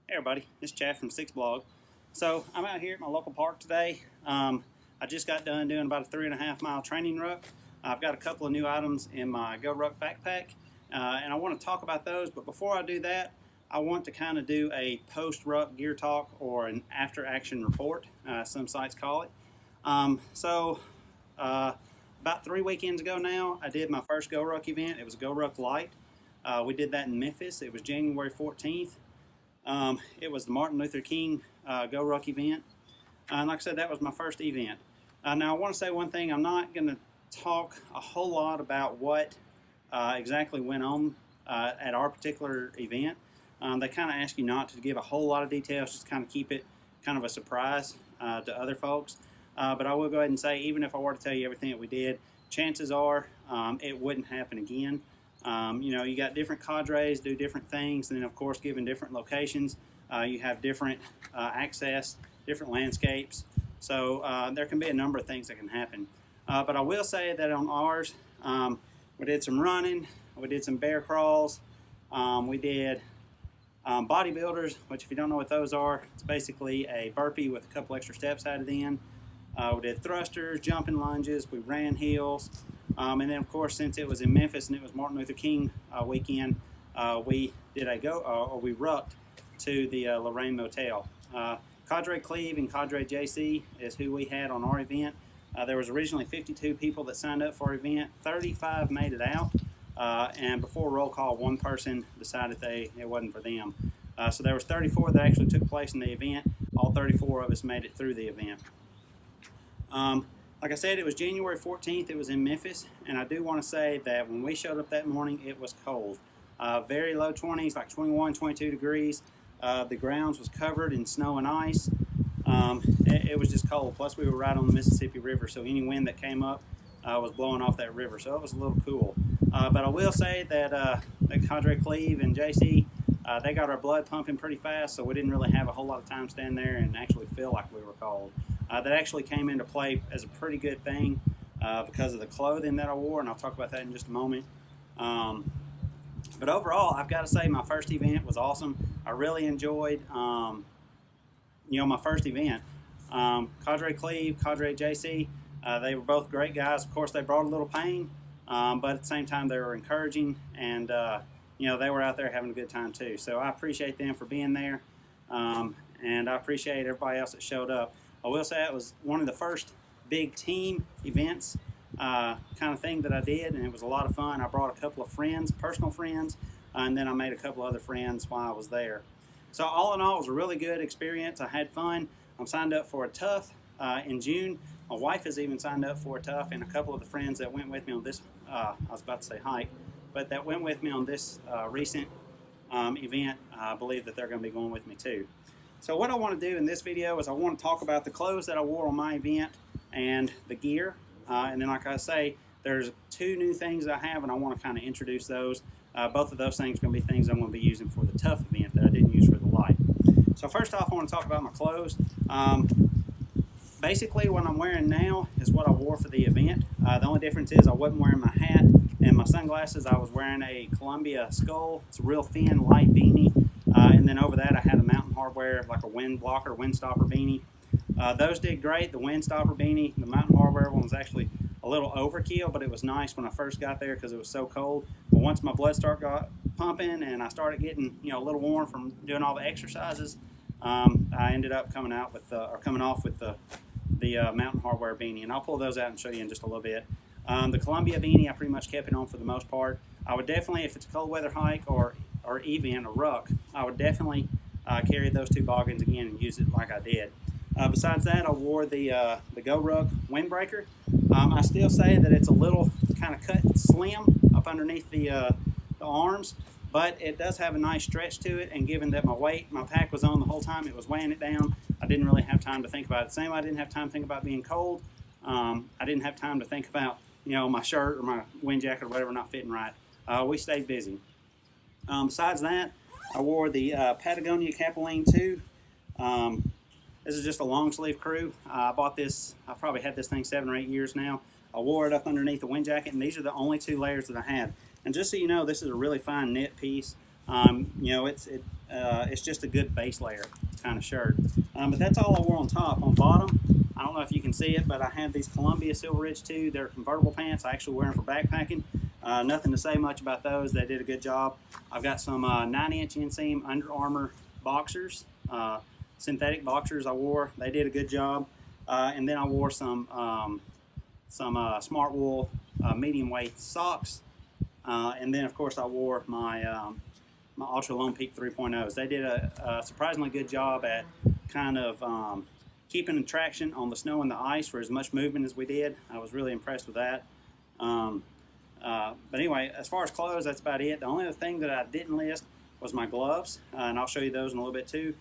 Hey everybody, it's Chad from Six Blog. So I'm out here at my local park today. I just got done doing about a 3.5 mile training ruck. I've got a couple of new items in my GORUCK backpack, and I want to talk about those. But before I do that, I want to kind of do a post-ruck gear talk or an after-action report, some sites call it. About 3 weekends ago now, I did my first GORUCK event. It was a GORUCK Light. We did that in Memphis. It was January 14th. It was the Martin Luther King GORUCK event. And like I said, that was my first event. Now I want to say one thing. I'm not going to talk a whole lot about what exactly went on at our particular event. They kind of ask you not to give a whole lot of details, just kind of keep it kind of a surprise to other folks. But I will go ahead and say, even if I were to tell you everything that we did, chances are it wouldn't happen again. You got different cadres do different things, and then of course, given different locations, you have different access, different landscapes. So there can be a number of things that can happen. But I will say that on ours, we did some running, we did some bear crawls, we did bodybuilders, which if you don't know what those are, it's basically a burpee with a couple extra steps added in. We did thrusters, jumping lunges, we ran hills. And then, of course, since it was in Memphis and it was Martin Luther King weekend, we did we rucked to the Lorraine Motel. Cadre Cleve and Cadre JC is who we had on our event. There was originally 52 people that signed up for our event. 35 made it out, and before roll call, one person decided it wasn't for them. So there was 34 that actually took place in the event. All 34 of us made it through the event. Like I said, it was January 14th. It was in Memphis, and I do want to say that when we showed up that morning, it was cold. Very low 20s, like 21, 22 degrees. The grounds was covered in snow and ice. It was just cold. Plus, we were right on the Mississippi River, so any wind that came up was blowing off that river, so it was a little cool. But I will say that Cadre Cleve and JC, they got our blood pumping pretty fast, so we didn't really have a whole lot of time standing there and actually feel like we were cold. That actually came into play as a pretty good thing because of the clothing that I wore, and I'll talk about that in just a moment. But overall, I've got to say my first event was awesome. I really enjoyed, my first event. Cadre Cleve, Cadre JC, they were both great guys. Of course, they brought a little pain, but at the same time, they were encouraging, and they were out there having a good time too. So I appreciate them for being there, and I appreciate everybody else that showed up. I will say it was one of the first big team events kind of thing that I did, and it was a lot of fun. I brought a couple of friends, personal friends, and then I made a couple other friends while I was there. So all in all, it was a really good experience. I had fun. I'm signed up for a tough in June. My wife has even signed up for a tough, and a couple of the friends that went with me on this, I was about to say hike, but that went with me on this recent event, I believe that they're going to be going with me too. So what I want to do in this video is I want to talk about the clothes that I wore on my event and the gear. And then, like I say, there's 2 new things that I have, and I want to kind of introduce those. Both of those things are going to be things I'm going to be using for the tough event that I didn't use for the light. So first off, I want to talk about my clothes. Basically, what I'm wearing now is what I wore for the event. The only difference is I wasn't wearing my hat and my sunglasses. I was wearing a Columbia Skull. It's a real thin, light beanie. And then over that, I had a Mountain Hardwear, like a wind blocker, wind stopper beanie. Those did great. The wind stopper beanie, the Mountain Hardwear one was actually a little overkill, but it was nice when I first got there because it was so cold. But once my blood got pumping and I started getting a little warm from doing all the exercises, I ended up coming off with the Mountain Hardwear beanie, and I'll pull those out and show you in just a little bit. The Columbia beanie, I pretty much kept it on for the most part. I would definitely, if it's a cold weather hike or event or ruck, I would definitely carry those 2 boggins again and use it like I did. Besides that, I wore the GORUCK windbreaker. I still say that it's a little kind of cut slim up underneath the arms, but it does have a nice stretch to it, and given that my pack was on the whole time, it was weighing it down, I didn't really have time to think about it. Same, I didn't have time to think about being cold. I didn't have time to think about my shirt or my wind jacket or whatever not fitting right. We stayed busy. Besides that, I wore the Patagonia Capilene 2. This is just a long sleeve crew. I bought this, I've probably had this thing 7 or 8 years now. I wore it up underneath the wind jacket, and these are the only 2 layers that I had. And just so you know, this is a really fine knit piece. it's just a good base layer kind of shirt. But that's all I wore on top. On bottom, I don't know if you can see it, but I have these Columbia Silver Ridge 2. They're convertible pants. I actually wear them for backpacking. Nothing to say much about those. They did a good job. I've got some 9-inch inseam Under Armour boxers, synthetic boxers I wore. They did a good job. And then I wore some Smart Wool medium weight socks. And then, of course, I wore my Ultra Lone Peak 3.0s. They did a surprisingly good job at kind of keeping traction on the snow and the ice for as much movement as we did. I was really impressed with that. But anyway, as far as clothes, that's about it. The only other thing that I didn't list was my gloves, and I'll show you those in a little bit too.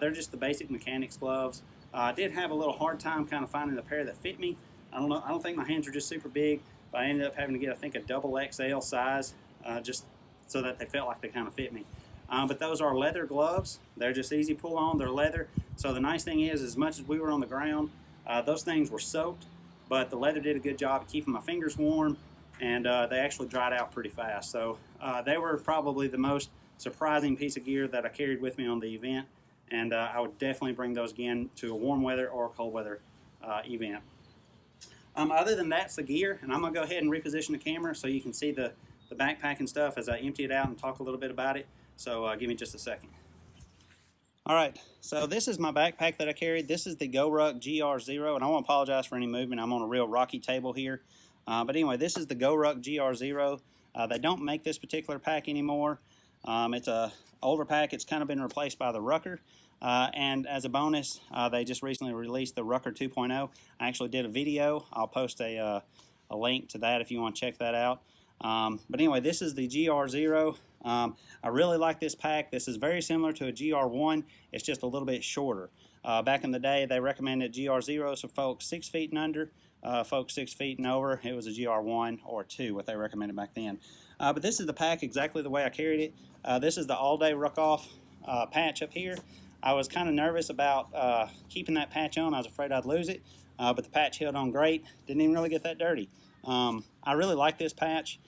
They're just the basic mechanics gloves. I did have a little hard time kind of finding a pair that fit me. I don't think my hands are just super big, but I ended up having to get, I think, a double XL size just so that they felt like they kind of fit me. But those are leather gloves. They're just easy pull on. They're leather. So the nice thing is, as much as we were on the ground, those things were soaked, but the leather did a good job of keeping my fingers warm, and they actually dried out pretty fast. So they were probably the most surprising piece of gear that I carried with me on the event, and I would definitely bring those again to a warm weather or a cold weather event. Other than that's the gear, and I'm going to go ahead and reposition the camera so you can see the backpack and stuff as I empty it out and talk a little bit about it. So give me just a second. All right, so this is my backpack that I carried. This is the GORUCK GR0, and I want to apologize for any movement. I'm on a real rocky table here. But anyway, this is the GORUCK GR0. They don't make this particular pack anymore. It's a older pack. It's kind of been replaced by the Rucker. And as a bonus, they just recently released the Rucker 2.0. I actually did a video. I'll post a link to that if you want to check that out. But anyway, this is the GR0. I really like this pack. This is very similar to a GR1. It's just a little bit shorter. Back in the day, they recommended GR0s for folks 6 feet and under. Folks 6 feet and over, it was a GR1 or 2, what they recommended back then. But this is the pack exactly the way I carried it. This is the all-day ruck-off patch up here. I was kind of nervous about keeping that patch on. I was afraid I'd lose it, but the patch held on great. Didn't even really get that dirty. I really like this patch.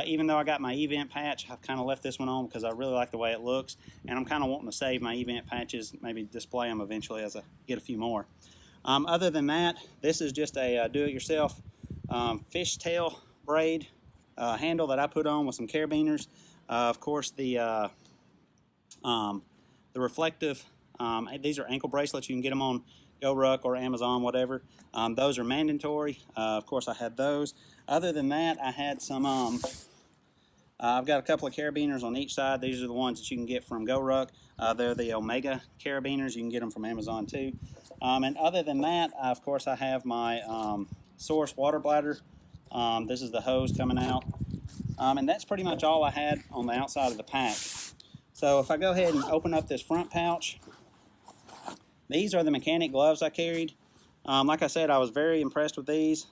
Even though I got my event patch, I've kind of left this one on because I really like the way it looks, and I'm kind of wanting to save my event patches, maybe display them eventually as I get a few more. Other than that, this is just a do-it-yourself fishtail braid handle that I put on with some carabiners. Of course, the reflective, these are ankle bracelets. You can get them on GORUCK or Amazon, whatever. Those are mandatory. Of course, I had those. Other than that, I had some, I've got a couple of carabiners on each side. These are the ones that you can get from GORUCK. They're the Omega carabiners. You can get them from Amazon too. And other than that, of course, I have my Source water bladder. This is the hose coming out. And that's pretty much all I had on the outside of the pack. So if I go ahead and open up this front pouch, these are the mechanic gloves I carried. Like I said, I was very impressed with these.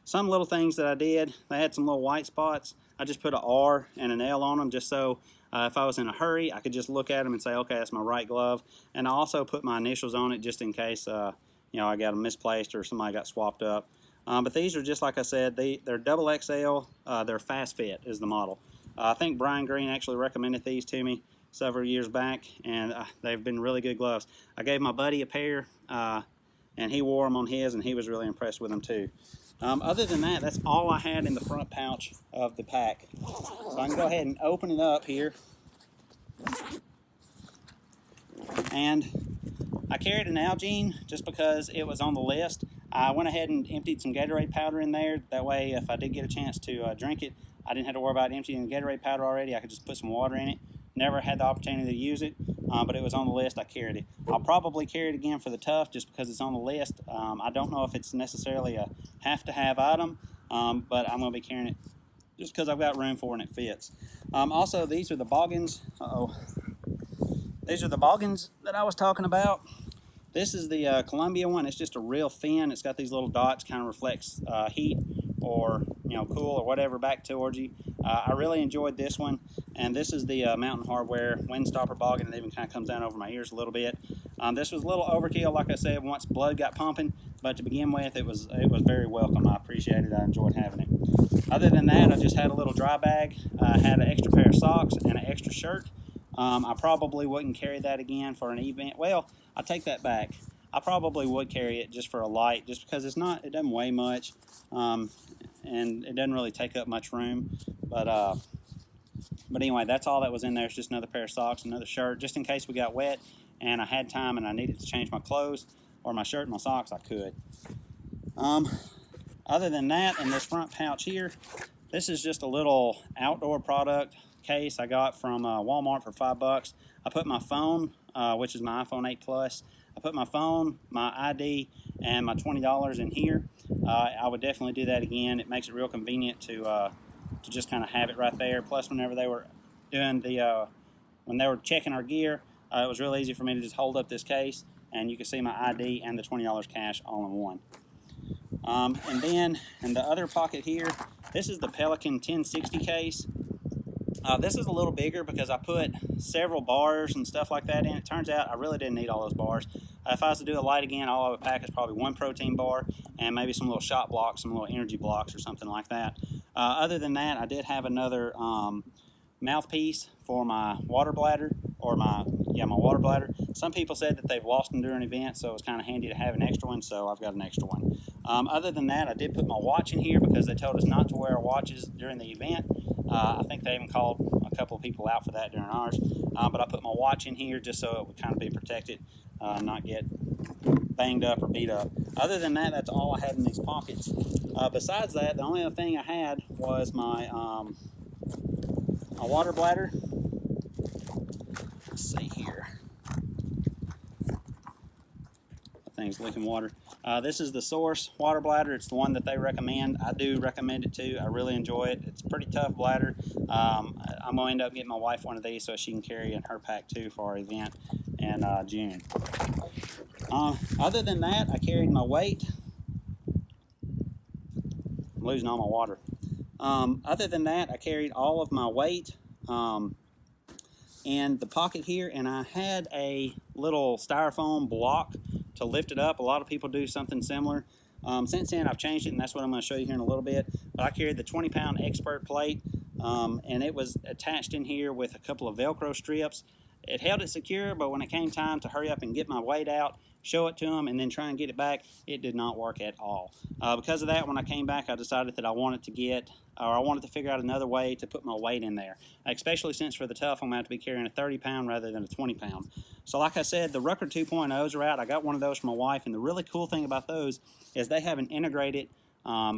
Some little things that I did, they had some little white spots. I just put an R and an L on them just so if I was in a hurry, I could just look at them and say, okay, that's my right glove. And I also put my initials on it just in case I got them misplaced or somebody got swapped up. But these are just like I said, they're double XL. They're fast fit is the model. I think Brian Green actually recommended these to me several years back, and they've been really good gloves. I gave my buddy a pair, and he wore them on his, and he was really impressed with them too. Other than that, that's all I had in the front pouch of the pack. So I can go ahead and open it up here. And I carried an Algene just because it was on the list. I went ahead and emptied some Gatorade powder in there. That way, if I did get a chance to drink it, I didn't have to worry about emptying the Gatorade powder already. I could just put some water in it. Never had the opportunity to use it, but it was on the list. I carried it. I'll probably carry it again for the Tough just because it's on the list. I don't know if it's necessarily a have-to-have item, but I'm going to be carrying it just because I've got room for it and it fits. Also, these are the boggins. These are the boggins that I was talking about. This is the Columbia one. It's just a real thin. It's got these little dots, kind of reflects heat or cool or whatever back towards you. I really enjoyed this one, and this is the Mountain Hardwear Windstopper boggin. It even kind of comes down over my ears a little bit. This was a little overkill, like I said, once blood got pumping, but to begin with, it was very welcome. I appreciated it. I enjoyed having it. Other than that, I just had a little dry bag. I had an extra pair of socks and an extra shirt. I probably wouldn't carry that again for an event. Well, I take that back. I probably would carry it just for a light, just because it doesn't weigh much, and it doesn't really take up much room. But anyway, that's all that was in there. It's just another pair of socks, another shirt, just in case we got wet and I had time and I needed to change my clothes or my shirt and my socks, I could. Other than that, in this front pouch here, this is just a little outdoor product case I got from Walmart for $5. I put my phone, which is my iPhone 8 Plus. I put my phone, my ID, and my $20 in here. I would definitely do that again. It makes it real convenient to just kind of have it right there. Plus, whenever they were doing when they were checking our gear, it was real easy for me to just hold up this case, and you can see my ID and the $20 cash all in one. And then in the other pocket here, this is the Pelican 1060 case. This is a little bigger because I put several bars and stuff like that in. It turns out I really didn't need all those bars. If I was to do a light again, all I would pack is probably one protein bar and maybe some little shot blocks, some little energy blocks or something like that. Other than that, I did have another mouthpiece for my water bladder, or my water bladder. Some people said that they've lost them during events, so it was kind of handy to have an extra one, so I've got an extra one. Other than that, I did put my watch in here because they told us not to wear our watches during the event. I think they even called a couple of people out for that during ours. But I put my watch in here just so it would kind of be protected, not get banged up or beat up. Other than that, that's all I had in these pockets. Besides that, the only other thing I had was my water bladder. Let's see here. The thing's leaking water. This is the Source water bladder. It's the one that they recommend. I do recommend it too. I really enjoy it. It's a pretty tough bladder. I'm going to end up getting my wife one of these so she can carry in her pack too for our event in June. Other than that, I carried my weight. I'm losing all my water. Other than that, I carried all of my weight in the pocket here, and I had a little styrofoam block to lift it up. A lot of people do something similar. Since then, I've changed it, and that's what I'm going to show you here in a little bit. But I carried the 20-pound expert plate, and it was attached in here with a couple of Velcro strips. It held it secure, but when it came time to hurry up and get my weight out, show it to them, and then try and get it back, it did not work at all. Because of that, when I came back, I decided that I wanted to figure out another way to put my weight in there, especially since for the tough, I'm going to have to be carrying a 30-pound rather than a 20-pound. So like I said, the Rucker 2.0s are out. I got one of those for my wife, and the really cool thing about those is they have an integrated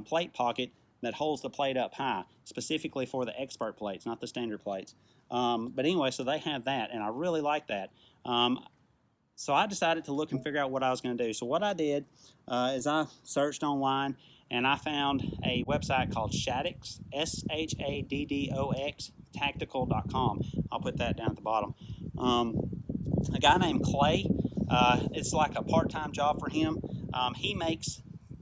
plate pocket that holds the plate up high, specifically for the expert plates, not the standard plates. But anyway, so they have that, and I really like that. So I decided to look and figure out what I was going to do. So what I did is I searched online, and I found a website called Shaddox, SHADDOX, tactical.com. I'll put that down at the bottom. A guy named Clay, it's like a part-time job for him. He makes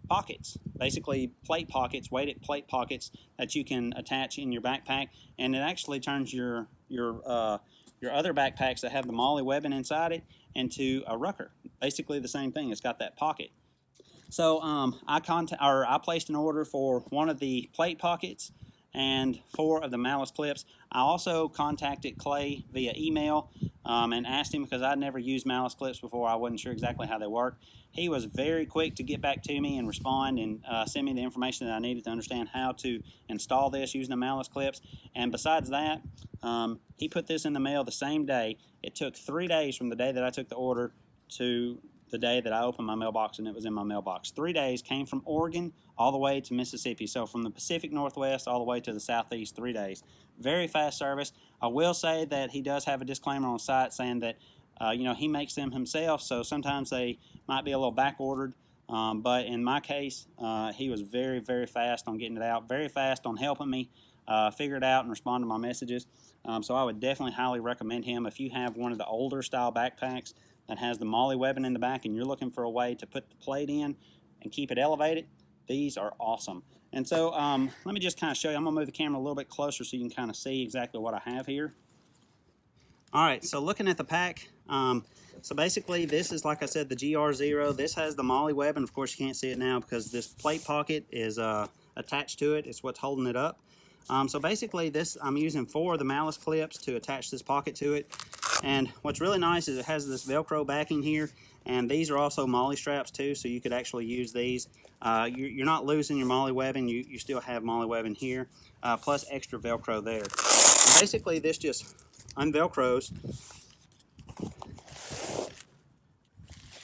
pockets, basically plate pockets, weighted plate pockets that you can attach in your backpack, and it actually turns your other backpacks that have the MOLLE webbing inside it into a Rucker. Basically the same thing. It's got that pocket. So I placed an order for one of the plate pockets and 4 of the malice clips. I also contacted Clay via email and asked him, because I'd never used malice clips before. I wasn't sure exactly how they work. He was very quick to get back to me and respond and send me the information that I needed to understand how to install this using the malice clips. And besides that, he put this in the mail the same day. It took 3 days from the day that I took the order to the day that I opened my mailbox and it was in my mailbox. 3 days, came from Oregon all the way to Mississippi. So from the Pacific Northwest all the way to the Southeast, 3 days. Very fast service. I will say that he does have a disclaimer on the site saying that he makes them himself, so sometimes they might be a little back ordered. But in my case, he was very, very fast on getting it out, very fast on helping me figure it out and respond to my messages. So I would definitely highly recommend him if you have one of the older style backpacks that has the MOLLE webbing in the back and you're looking for a way to put the plate in and keep it elevated. These are awesome. And so let me just kind of show you. I'm going to move the camera a little bit closer so you can kind of see exactly what I have here. All right, so looking at the pack, so basically this is, like I said, the GR0. This has the MOLLE webbing. Of course, you can't see it now because this plate pocket is attached to it. It's what's holding it up. So basically this, I'm using 4 of the malice clips to attach this pocket to it. And what's really nice is it has this Velcro backing here, and these are also molly straps too, so you could actually use these. You're not losing your molly webbing, you still have molly webbing here, plus extra Velcro there. And basically this just unvelcros.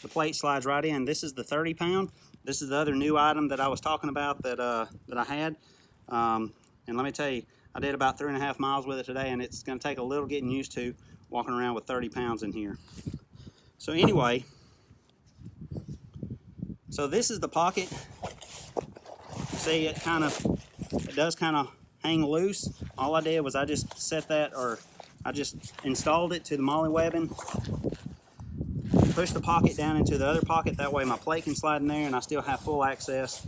The plate slides right in. This is the 30 pound. This is the other new item that I was talking about that I had. And let me tell you, I did about 3.5 miles with it today, and it's going to take a little getting used to walking around with 30 pounds in here. So anyway, so this is the pocket. See, it does kind of hang loose. All I did was I just set that, or I just installed it to the molly webbing, push the pocket down into the other pocket. That way my plate can slide in there and I still have full access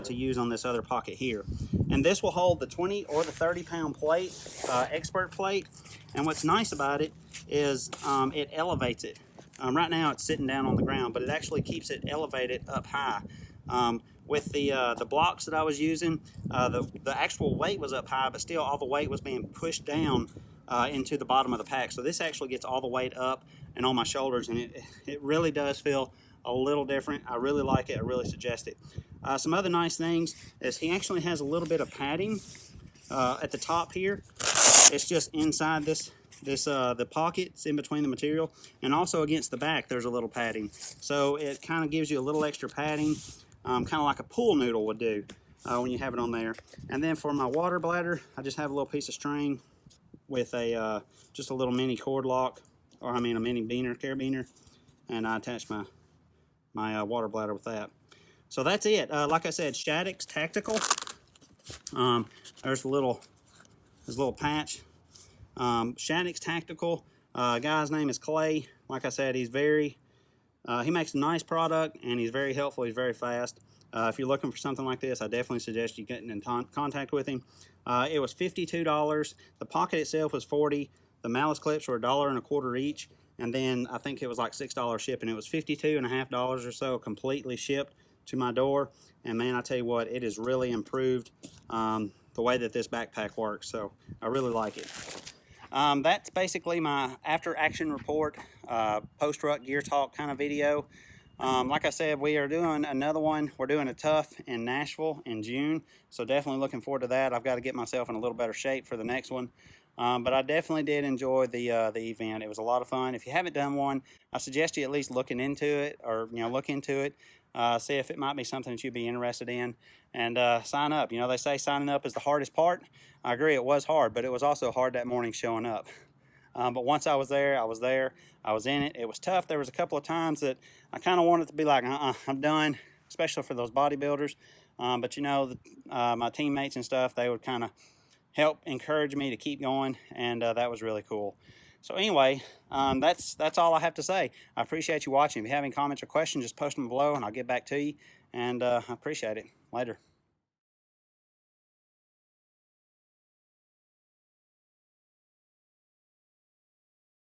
to use on this other pocket here. And this will hold the 20 or the 30 pound plate, expert plate. And what's nice about it is it elevates it. Right now it's sitting down on the ground, but it actually keeps it elevated up high. With the blocks that I was using, the actual weight was up high, but still all the weight was being pushed down into the bottom of the pack. So this actually gets all the weight up and on my shoulders, and it really does feel a little different. I really like it. I really suggest it. Some other nice things is he actually has a little bit of padding at the top here. It's just inside the pockets in between the material, and also against the back there's a little padding. So it kind of gives you a little extra padding, kind of like a pool noodle would do when you have it on there. And then for my water bladder, I just have a little piece of string with a just a little mini cord lock, or I mean a mini carabiner, and I attach my water bladder with that. So that's it. Like I said, Shattuck's Tactical. There's a little patch. Shattuck's Tactical. Guy's name is Clay. Like I said, he's he makes a nice product, and he's very helpful. He's very fast. If you're looking for something like this, I definitely suggest you getting in contact with him. It was $52. The pocket itself was $40. The malice clips were $1.25 each, and then I think it was like $6 shipping. It was $52.50 or so completely shipped to my door. And man, I tell you what, it has really improved the way that this backpack works. So I really like it. That's basically my after action report, post-ruck gear talk kind of video. Like I said, we are doing another one. We're doing a tough in Nashville in June, so definitely looking forward to that. I've got to get myself in a little better shape for the next one. But I definitely did enjoy the event. It was a lot of fun. If you haven't done one, I suggest you at least looking into it, or look into it, see if it might be something that you'd be interested in, and sign up. They say signing up is the hardest part. I agree, it was hard, but it was also hard that morning showing up. But once I was there, I was in it. It was tough. There was a couple of times that I kind of wanted to be like, I'm done, especially for those bodybuilders. But my teammates and stuff, they would kind of help encourage me to keep going, and that was really cool. So anyway, that's all I have to say. I appreciate you watching. If you have any comments or questions, just post them below, and I'll get back to you. And I appreciate it. Later.